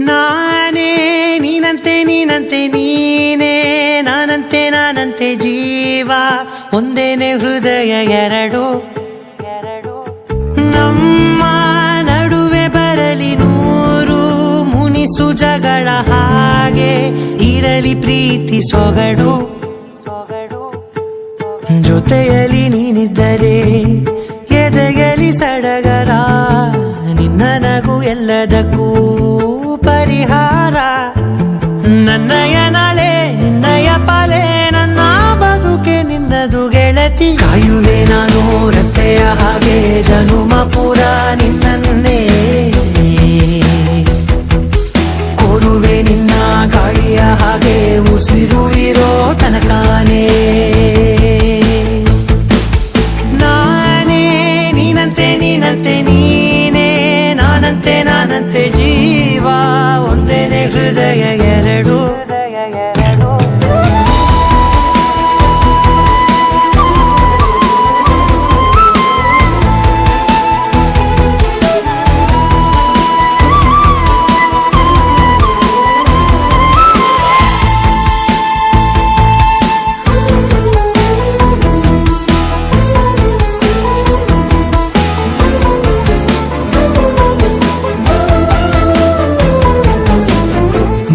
ನಾನೇ ನೀನಂತೆ ನೀನಂತೆ ನೀನೇ, ನಾನಂತೆ ನಾನಂತೆ ಜೀವ ಒಂದೇನೆ ಹೃದಯ ಎರಡು. ನಮ್ಮ ನಡುವೆ ಬರಲಿ ನೂರು ಮುನಿಸು ಜಗಳ, ಹಾಗೆ ಇರಲಿ ಪ್ರೀತಿ ಸೊಗಡು. ಜೊತೆಯಲ್ಲಿ ನೀನಿದ್ದರೆ ಎದೆಯಲಿ ಸಡಗರ, ನಿನ್ನ ನಗು ಎಲ್ಲದಕ್ಕೂ ಪರಿಹಾರ. ನನ್ನಯ ನಾಳೆ ನಿನ್ನಯ ಪಾಲೆ, ನನ್ನ ಬದುಕೆ ನಿನ್ನದು ಗೆಳತಿ. ಕಾಯುವೆ ನಾನು ರತ್ತೆಯ ಹಾಗೆ ಜನುಮ ಪುರ ನಿನ್ನನ್ನೇ, ಕೋರುವೆ ನಿನ್ನ ಗಾಳಿಯ ಹಾಗೆ ಉಸಿರು ಇರೋ ತನಕಾನೇ. ನಾನೇ ನೀನಂತೆ ನೀನಂತೆ ನೀನೇ, ನಾನಂತೆ ನಾನಂತೆ ಜೀವ ಒಂದೇನೆ ಹೃದಯ ಎರಡು.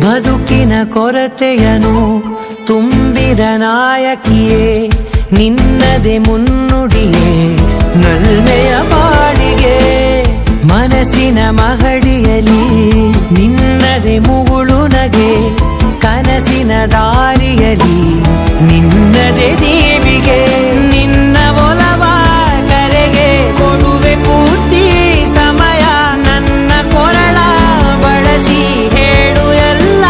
ಬದುಕಿನ ಕೊರತೆಯನು ತುಂಬಿದ ನಾಯಕಿಯೇ, ನಿನ್ನದೆ ಮುನ್ನುಡಿಯೇ ನಲ್ಮೆಯ ಬಾಳಿಗೆ. ಮನಸ್ಸಿನ ಮಹಡಿಯಲಿ ನಿನ್ನದೆ ಮುಗುಳು ನಗೆ, ಕನಸಿನ ದಾರಿಯಲಿ ನಿನ್ನದೆ ದೇವಿಗೆ. ನಿನ್ನ ಒಲವ ಕರೆಗೆ ಕೊಡುವೆ ಪೂರ್ತಿ ಸಮಯ, ನನ್ನ ಕೊರಳ ಬಳಸಿ ಹೇಳು ಎಲ್ಲ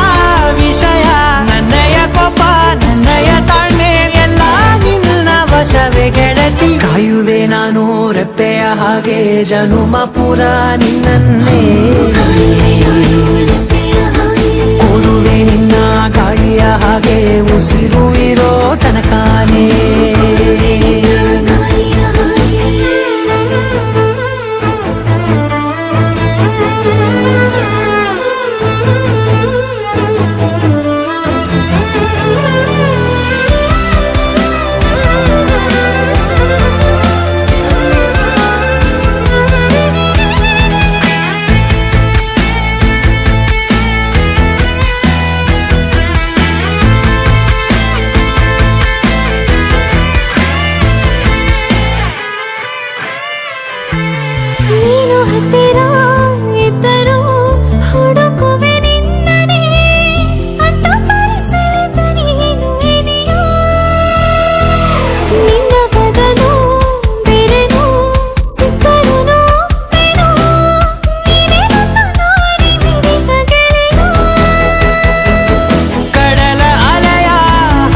ವಿಷಯ. ನನ್ನಯ ಕೋಪ ನನ್ನಯ ತಾಳ್ಮೆ ಎಲ್ಲ ನಿನ್ನ ವಶವೇ ಗೆಳತಿ. ಕಾಯುವೆ ನಾನು ರೆಪ್ಪೆಯ ಹಾಗೆ ಜನುಮ ಪುರ ನಿನ್ನನ್ನೇ, ಕೋರುವೆ ನಿನ್ನ ಗಾಳಿಯ ಹಾಗೆ ಉಸಿರು ಇರೋ ತನಕಾನೇ. ನೀನು ಹತ್ತಿರ ಇದ್ದರೂ ಹುಡುಕುವೆ ನಿನ್ನನೇ, ಅಂತ ಪರಿಸೆಳೆದ ನೀನು ಇದೆಯಾ? ನಿನ್ನ ಬದಲು ಬೇರೆನೋ ಸಿಕ್ಕರೂ ನೋವೇನೋ, ನೀನೇ ನನ್ನ ನಾಡಿ ಮಿಡಿದ ಗೆಳೆಯ. ಕಡಲ ಅಲೆಯ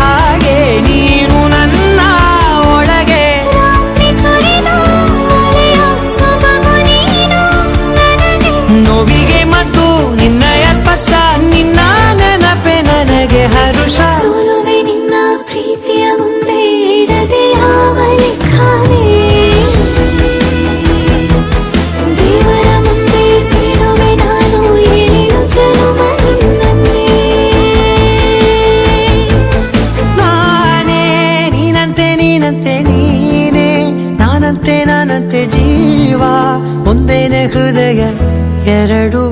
ಹಾಗೆ ನೀನು ನನ್ನ ಒಳಗೆ, ರಾತ್ರಿ ಸುರಿದ ಮಳೆಯ ಸೊಬಗು ನೀನು ನನಗೆ. ನೋವಿಗೆ ಮದ್ದು ನಿನ್ನಯ ಸ್ಪರ್ಶ, ನಿನ್ನ ನೆನಪೆ ನನಗೆ ಹರುಷ. ಸೋಲುವೆ ನಿನ್ನ ಪ್ರೀತಿಯ ಮುಂದೆ ಇಡದೆ ಯಾವ ಲೆಕ್ಕನೇ, ದೇವರ ಮುಂದೆ ಬಿಡುವೆ ನಾನು ಏಳು ಜನುಮ ನಿನ್ನನ್ನೇ. ನಾನೇ ನೀನಂತೆ ನೀನಂತೆ ನೀನೇ, ನಾನಂತೆ ನಾನಂತೆ ಜೀವ ಒಂದೇನೆ ಹೃದಯ ಎರಡು.